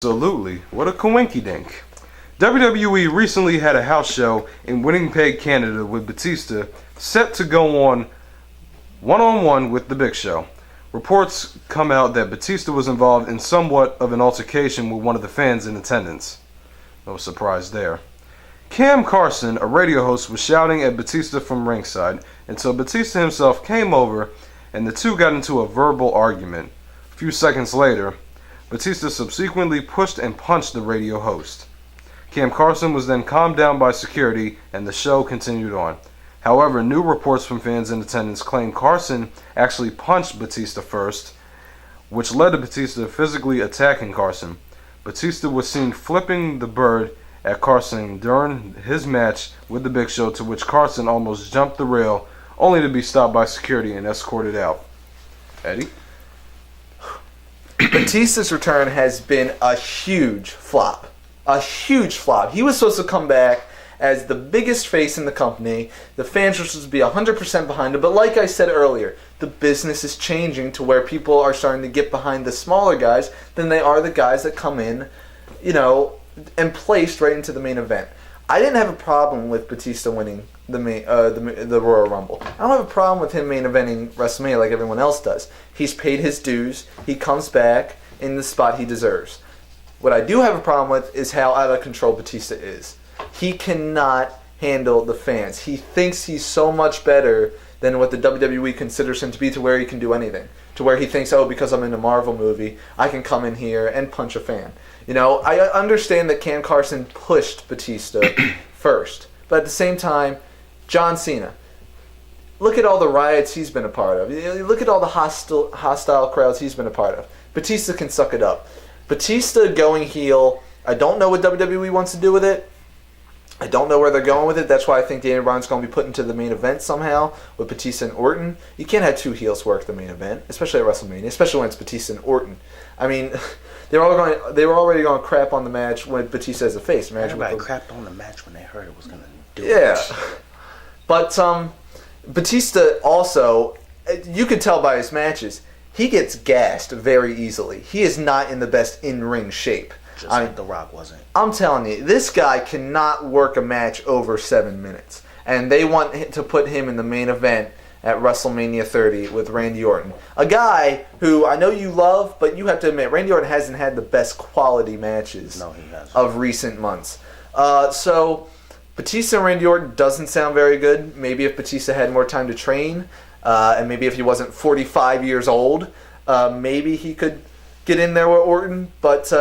Absolutely. What a coinky-dink. WWE recently had a house show in Winnipeg, Canada with Batista set to go on one-on-one with The Big Show. Reports come out that Batista was involved in somewhat of an altercation with one of the fans in attendance. No surprise there. Cam Carson, a radio host, was shouting at Batista from ringside until Batista himself came over and the two got into a verbal argument. A few seconds later, Batista subsequently pushed and punched the radio host. Cam Carson was then calmed down by security and the show continued on. However, new reports from fans in attendance claim Carson actually punched Batista first, which led to Batista physically attacking Carson. Batista was seen flipping the bird at Carson during his match with the Big Show, to which Carson almost jumped the rail, only to be stopped by security and escorted out. Eddie? Batista's return has been a huge flop. A huge flop. He was supposed to come back as the biggest face in the company. The fans were supposed to be 100% behind him. But like I said earlier, the business is changing to where people are starting to get behind the smaller guys than they are the guys that come in, and placed right into the main event. I didn't have a problem with Batista winning the Royal Rumble. I don't have a problem with him main eventing WrestleMania like everyone else does. He's paid his dues. He comes back in the spot he deserves. What I do have a problem with is how out of control Batista is. He cannot handle the fans. He thinks he's so much better than what the WWE considers him to be, to where he can do anything. To where he thinks, because I'm in a Marvel movie, I can come in here and punch a fan. I understand that Cam Carson pushed Batista first. But at the same time, John Cena, look at all the riots he's been a part of. Look at all the hostile crowds he's been a part of. Batista can suck it up. Batista going heel, I don't know what WWE wants to do with it. I don't know where they're going with it. That's why I think Daniel Bryan's going to be put into the main event somehow with Batista and Orton. You can't have two heels work the main event, especially at WrestleMania, especially when it's Batista and Orton. I mean, they were already going to crap on the match when Batista as a face. Everybody crapped on the match when they heard it was going to do it. Yeah. But Batista also, you could tell by his matches, he gets gassed very easily. He is not in the best in-ring shape. Just like The Rock wasn't. I'm telling you, this guy cannot work a match over 7 minutes. And they want to put him in the main event at WrestleMania 30 with Randy Orton. A guy who I know you love, but you have to admit, Randy Orton hasn't had the best quality matches of recent months. So Batista and Randy Orton doesn't sound very good. Maybe if Batista had more time to train, and maybe if he wasn't 45 years old, maybe he could get in there with Orton. But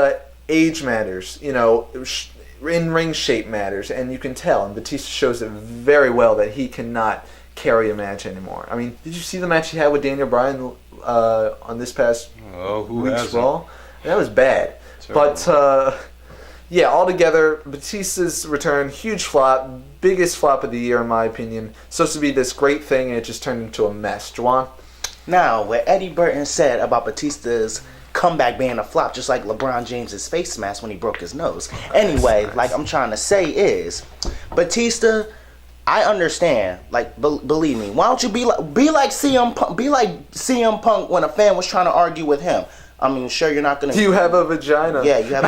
age matters, in-ring shape matters, and you can tell. And Batista shows it very well that he cannot carry a match anymore. I mean, did you see the match he had with Daniel Bryan on this past week's Raw? That was bad. Terrible. But altogether, Batista's return, huge flop, biggest flop of the year in my opinion. Supposed to be this great thing, and it just turned into a mess. Juwan? Now, what Eddie Burton said about Batista's comeback being a flop, just like LeBron James's face mask when he broke his nose. Anyway, like I'm trying to say is, Batista, I understand. Like, believe me. Why don't you be like CM Punk? Be like CM Punk when a fan was trying to argue with him. I mean, sure, you're not gonna. Do you have a vagina? Yeah, you have.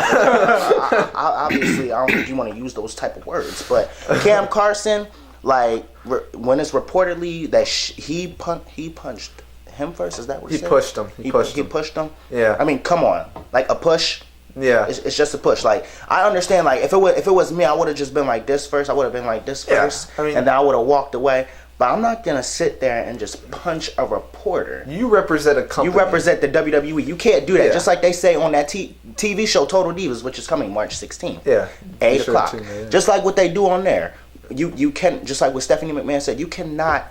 Obviously, I don't think you want to use those type of words. But Cam Carson, like, when it's reportedly that he punched him first, is that what he pushed him? He pushed him. Yeah. I mean, come on, like a push. Yeah. It's just a push. Like, I understand. Like, if it was me, I would have just been like this first. I would have been like this first, and then I would have walked away. But I'm not gonna sit there and just punch a reporter. You represent a company. You represent the WWE. You can't do that. Yeah. Just like they say on that TV show Total Divas, which is coming March 16th. Yeah. 8 o'clock. Just like what they do on there. You can, just like what Stephanie McMahon said, you cannot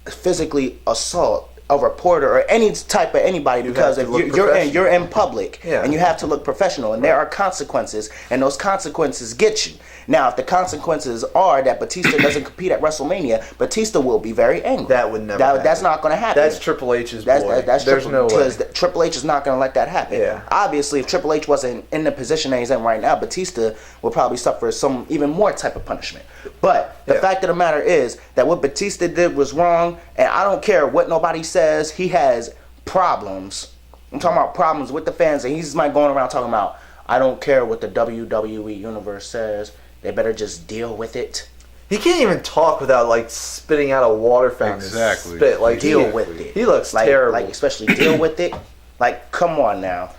physically assault a reporter or any type of anybody, because if you're in public, and you have to look professional, and there are consequences, and those consequences get you. Now, if the consequences are that Batista doesn't compete at WrestleMania, Batista will be very angry. That would never happen. That's not going to happen. That's Triple H's boy. There's no way. Because Triple H is not going to let that happen. Yeah. Obviously, if Triple H wasn't in the position that he's in right now, Batista will probably suffer some even more type of punishment. But the fact of the matter is that what Batista did was wrong, and I don't care what nobody says. He has problems. I'm talking about problems with the fans, and he's going around talking about, I don't care what the WWE universe says. They better just deal with it. He can't even talk without like spitting out a water fountain. Exactly. Spit. Like Deal with it. He looks like, terrible. Like especially deal with it. Like, come on now.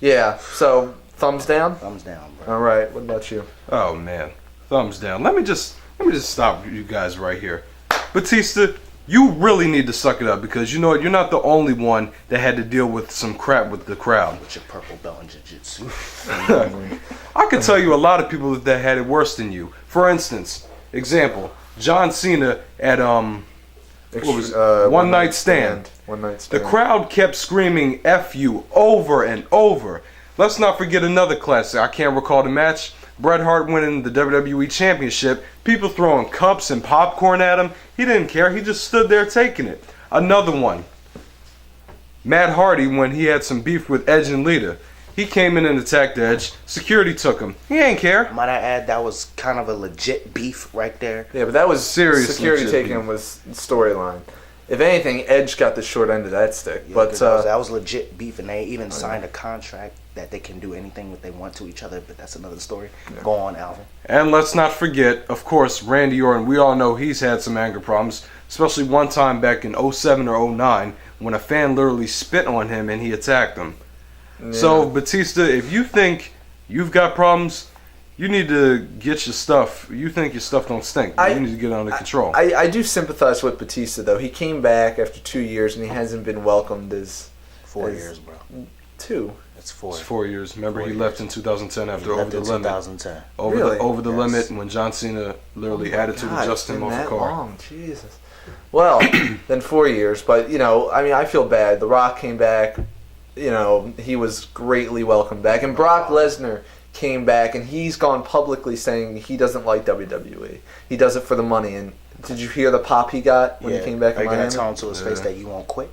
Yeah. So thumbs down. Thumbs down, bro. All right. What about you? Oh man, thumbs down. Let me just stop you guys right here. Batista, you really need to suck it up because you know what? You're not the only one that had to deal with some crap with the crowd. With your purple belt in jiu-jitsu. I could tell you a lot of people that had it worse than you. For instance, example, John Cena at One Night Stand. One Night Stand. The crowd kept screaming "F you" over and over. Let's not forget another classic. I can't recall the match. Bret Hart winning the WWE Championship. People throwing cups and popcorn at him. He didn't care. He just stood there taking it. Another one. Matt Hardy when he had some beef with Edge and Lita. He came in and attacked Edge. Security took him. He ain't care. Might I add, that was kind of a legit beef right there. Yeah, but that was Serious security legit taking beef. him was storyline. If anything, Edge got the short end of that stick. Yeah, but 'cause that was legit beef, and they even signed a contract that they can do anything that they want to each other, but that's another story. Yeah. Go on, Alvin. And let's not forget, of course, Randy Orton. We all know he's had some anger problems, especially one time back in 07 or 09 when a fan literally spit on him and he attacked him. Yeah. So, Batista, if you think you've got problems, you need to get your stuff. You think your stuff don't stink. You need to get it under control. I do sympathize with Batista, though. He came back after 2 years, and he hasn't been welcomed as... 4 years, bro. 2. It's 4. It's 4 years. Remember, he left in 2010 after He Over the Limit. 2010. Over the limit when John Cena literally had to adjust him off the car. Long. Jesus. Well, then 4 years. But, you know, I mean, I feel bad. The Rock came back. You know, he was greatly welcomed back. And Brock Lesnar came back, and he's gone publicly saying he doesn't like WWE. He does it for the money. And did you hear the pop he got when he came back? Are you going to tell him to his face that you won't quit?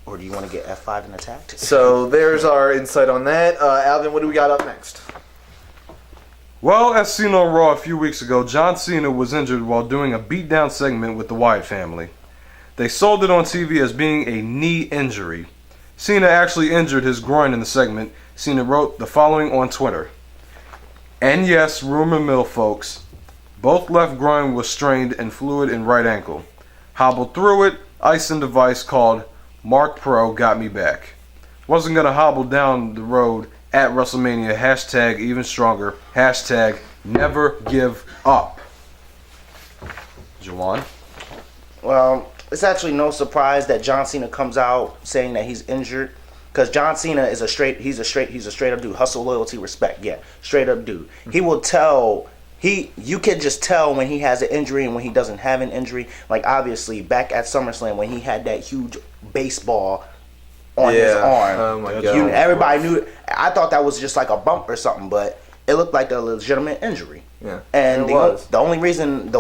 Or do you want to get F5 and attacked? So there's our insight on that. Alvin, what do we got up next? Well, as seen on Raw a few weeks ago, John Cena was injured while doing a beatdown segment with the Wyatt family. They sold it on TV as being a knee injury. Cena actually injured his groin in the segment. Cena wrote the following on Twitter. And yes, rumor mill folks, both left groin was strained and fluid in right ankle. Hobbled through it, ice and device called Mark Pro got me back. Wasn't gonna hobble down the road at WrestleMania, hashtag even stronger, hashtag never give up. Jawan? Well, it's actually no surprise that John Cena comes out saying that he's injured, because John Cena is a straight up dude. Hustle, loyalty, respect. Yeah, straight up dude. He will tell. You can just tell when he has an injury and when he doesn't have an injury. Like obviously back at SummerSlam when he had that huge baseball on his arm. Oh my God. Everybody knew. I thought that was just like a bump or something, but it looked like a legitimate injury. Yeah, and it was. The only reason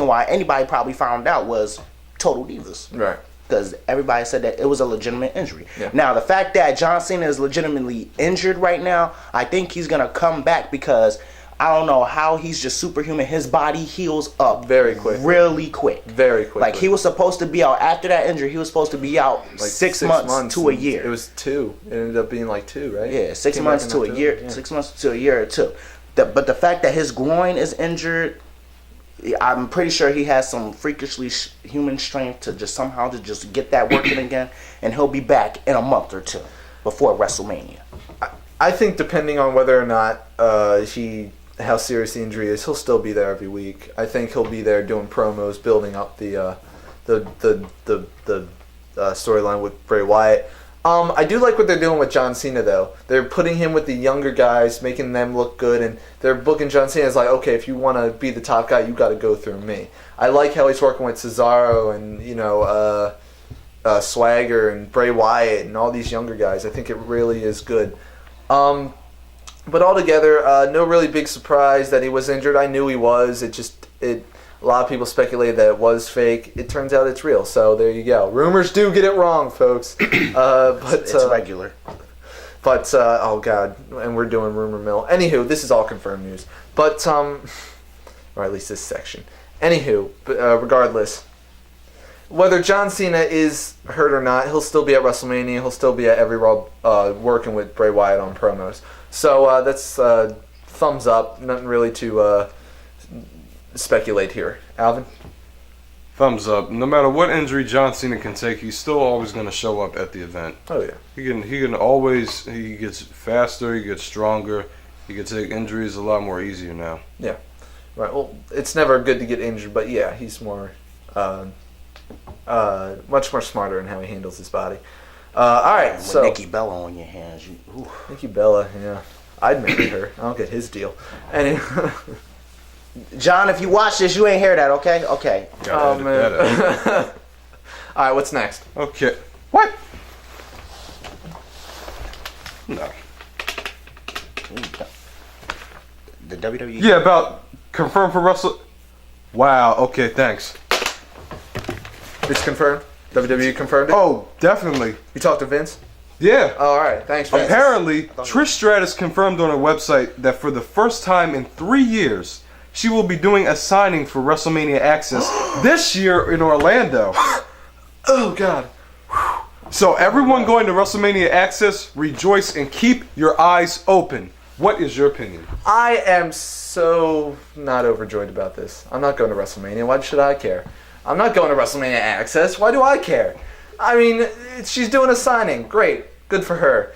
why anybody probably found out was Total Divas. Right. Because everybody said that it was a legitimate injury. Yeah. Now, the fact that John Cena is legitimately injured right now, I think he's going to come back because I don't know how he's just superhuman. His body heals up very quick. Really quick. Very quick. Like, he was supposed to be out, after that injury, he was supposed to be out like 6 months to a year. It was 2. It ended up being like 2, right? Yeah, 6 months to a year. Yeah. 6 months to a year or 2. But the fact that his groin is injured, I'm pretty sure he has some freakishly human strength to just somehow to just get that working again, and he'll be back in a month or 2 before WrestleMania. I think depending on whether or not how serious the injury is, he'll still be there every week. I think he'll be there doing promos, building up the storyline with Bray Wyatt. I do like what they're doing with John Cena, though. They're putting him with the younger guys, making them look good, and they're booking John Cena as like, okay, if you want to be the top guy, you got to go through me. I like how he's working with Cesaro and Swagger and Bray Wyatt and all these younger guys. I think it really is good. But altogether, no really big surprise that he was injured. I knew he was. A lot of people speculated that it was fake. It turns out it's real. So there you go. Rumors do get it wrong, folks. But it's regular. But oh god, and we're doing rumor mill. Anywho, this is all confirmed news. But or at least this section. Anywho, regardless, whether John Cena is hurt or not, he'll still be at WrestleMania. He'll still be at every Raw working with Bray Wyatt on promos. So that's thumbs up. Nothing really to speculate here. Alvin? Thumbs up. No matter what injury John Cena can take, he's still always going to show up at the event. Oh, yeah. He can always, he gets faster, he gets stronger, he can take injuries a lot more easier now. Yeah. Right. Well, it's never good to get injured, but yeah, he's more, much more smarter in how he handles his body. All right, With so Nikki Bella on your hands. Nikki Bella, yeah. I'd marry her. I'll get his deal. Anyway. John, if you watch this, you ain't hear that, okay? Okay. Oh, man. All right, what's next? Okay. What? No. The WWE. Yeah, about confirmed for Wrestle. Wow. Okay. Thanks. It's confirmed? WWE confirmed it? Oh, definitely. You talked to Vince? Yeah. Oh, all right. Thanks, Vince. Apparently, Trish Stratus confirmed on her website that for the first time in 3 years, she will be doing a signing for WrestleMania Access this year in Orlando. Oh, God. So everyone going to WrestleMania Access, rejoice and keep your eyes open. What is your opinion? I am so not overjoyed about this. I'm not going to WrestleMania. Why should I care? I'm not going to WrestleMania Access. Why do I care? I mean, she's doing a signing. Great. Good for her.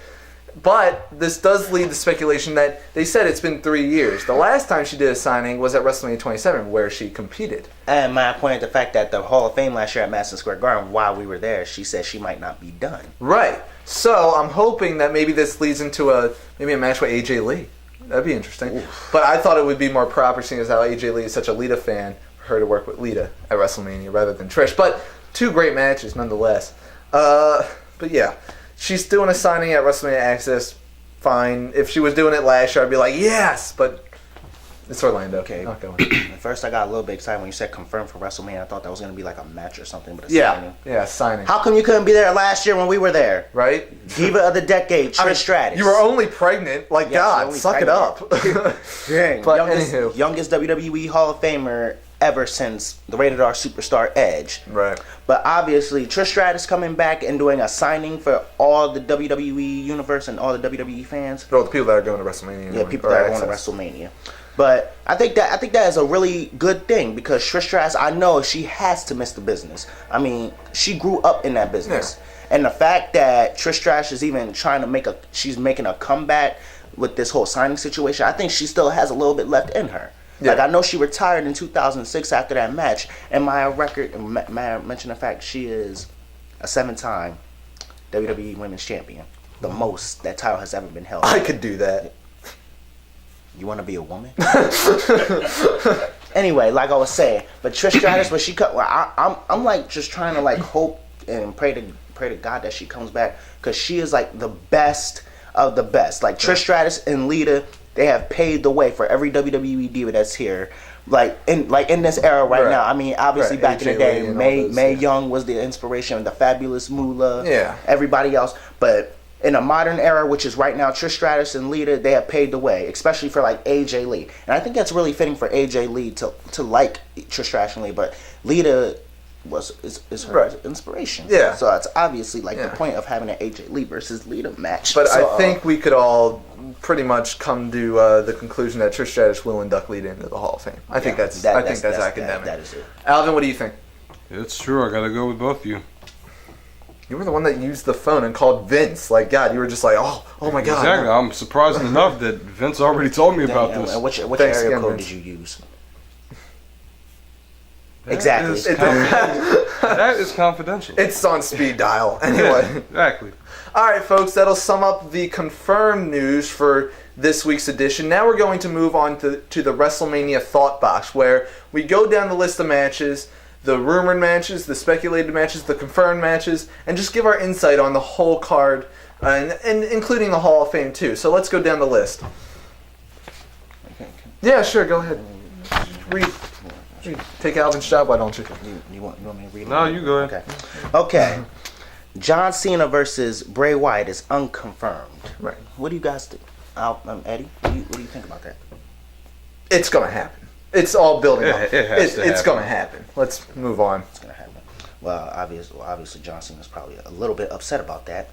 But this does lead to speculation that they said it's been 3 years. The last time she did a signing was at WrestleMania 27, where she competed. And my point at the fact that the Hall of Fame last year at Madison Square Garden, while we were there, she said she might not be done. Right. So I'm hoping that maybe this leads into maybe a match with AJ Lee. That'd be interesting. Oof. But I thought it would be more proper, seeing as how AJ Lee is such a Lita fan, for her to work with Lita at WrestleMania rather than Trish. But 2 great matches nonetheless. But yeah. She's doing a signing at WrestleMania Access. Fine. If she was doing it last year, I'd be like, yes, but it's Orlando. Okay. Not going. At first, I got a little bit excited when you said confirmed for WrestleMania. I thought that was going to be like a match or something, but a signing. Yeah, signing. How come you couldn't be there last year when we were there? Right? Diva of the Decade, Trish Stratus. You were only pregnant. Like, Yes, God, suck it up. Dang. But youngest WWE Hall of Famer ever since the Rated R Superstar Edge. Right. But obviously, Trish Stratus coming back and doing a signing for all the WWE universe and all the WWE fans. For all the people that are going to WrestleMania. Yeah, people that are going to WrestleMania. But I think that is a really good thing, because Trish Stratus, I know she has to miss the business. I mean, she grew up in that business. Yeah. And the fact that Trish Stratus is even trying to she's making a comeback with this whole signing situation, I think she still has a little bit left in her. Yeah. Like, I know she retired in 2006 after that match, and may I mention the fact she is a 7-time WWE Women's Champion, the most that title has ever been held. I could do that. You want to be a woman? Anyway, like I was saying, but Trish Stratus, when she cut, I'm like just trying to like hope and pray to God that she comes back, because she is like the best of the best. Like Trish Stratus and Lita, they have paved the way for every WWE diva that's here. Like in this era right now. I mean, obviously back in the day, Mae Young was the inspiration, the Fabulous Moolah, everybody else. But in a modern era, which is right now, Trish Stratus and Lita, they have paved the way, especially for like AJ Lee. And I think that's really fitting for AJ Lee to like Trish Stratus and Lee. But Lita is her inspiration. Yeah. So that's obviously like the point of having an AJ Lee versus Lita match. But I think we could all pretty much come to the conclusion that Trish Stratus will induct Lita into the Hall of Fame. I think that's academic. That is it. Alvin, what do you think? It's true. I gotta go with both of you. You were the one that used the phone and called Vince. Like, God, you were just like, oh my God. Exactly. I'm surprised enough that Vince already told me about this. And which area code did you use? Exactly. That is confidential. It's on speed dial. Anyway. Exactly. All right, folks. That'll sum up the confirmed news for this week's edition. Now we're going to move on to the WrestleMania Thought Box, where we go down the list of matches, the rumored matches, the speculated matches, the confirmed matches, and just give our insight on the whole card, and including the Hall of Fame, too. So let's go down the list. Yeah, sure. Go ahead. Read. Take Alvin's job, why don't you? You want me to read it? No, you go ahead. Okay. John Cena versus Bray Wyatt is unconfirmed. Right. What do you guys think? Eddie, what do you think about that? It's going to happen. It's all building up. It has to It's going to happen. Let's move on. It's going to happen. Well, obviously John Cena's probably a little bit upset about that.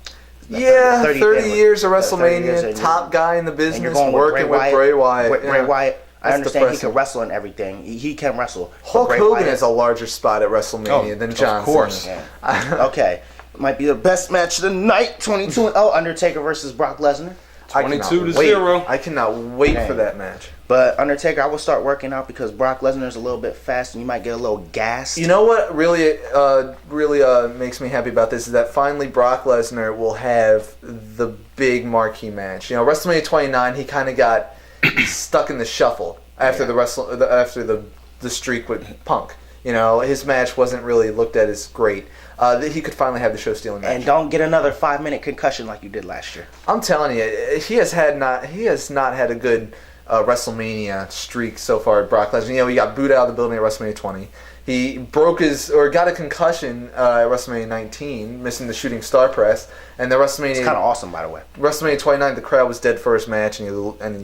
Yeah, 30 years of WrestleMania, top guy in the business, working with Bray Wyatt. Bray Wyatt, I understand he can wrestle and everything. He can wrestle. Hulk Hogan has a larger spot at WrestleMania than John Cena. Of course. Yeah. Okay. Might be the best match of the night, 22-0, Undertaker versus Brock Lesnar. 22-0. I cannot wait for that match. But Undertaker, I will start working out because Brock Lesnar's a little bit fast and you might get a little gassed. You know what really makes me happy about this is that finally Brock Lesnar will have the big marquee match. You know, WrestleMania 29, he kind of got stuck in the shuffle after the streak with Punk. You know, his match wasn't really looked at as great. He could finally have the show-stealing match. And don't get another 5-minute concussion like you did last year. I'm telling you, he has not had a good WrestleMania streak so far at Brock Lesnar. You know, he got booed out of the building at WrestleMania 20. He got a concussion at WrestleMania 19, missing the shooting star press. And the WrestleMania... It's kind of awesome, by the way. WrestleMania 29, the crowd was dead first match, and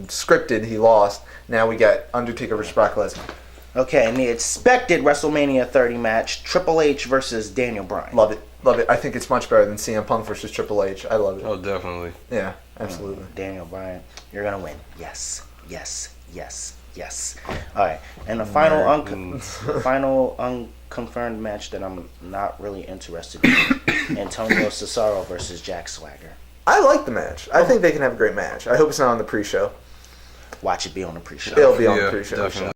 scripted, he lost. Now we got Undertaker versus Brock Lesnar. Okay, and the expected WrestleMania 30 match, Triple H versus Daniel Bryan. Love it. Love it. I think it's much better than CM Punk versus Triple H. I love it. Oh, definitely. Yeah, absolutely. Daniel Bryan, you're going to win. Yes, yes, yes, yes. All right, and the final unconfirmed match that I'm not really interested in, Antonio Cesaro versus Jack Swagger. I like the match. I think they can have a great match. I hope it's not on the pre-show. Watch it be on the pre-show. It'll be on the pre-show. Definitely.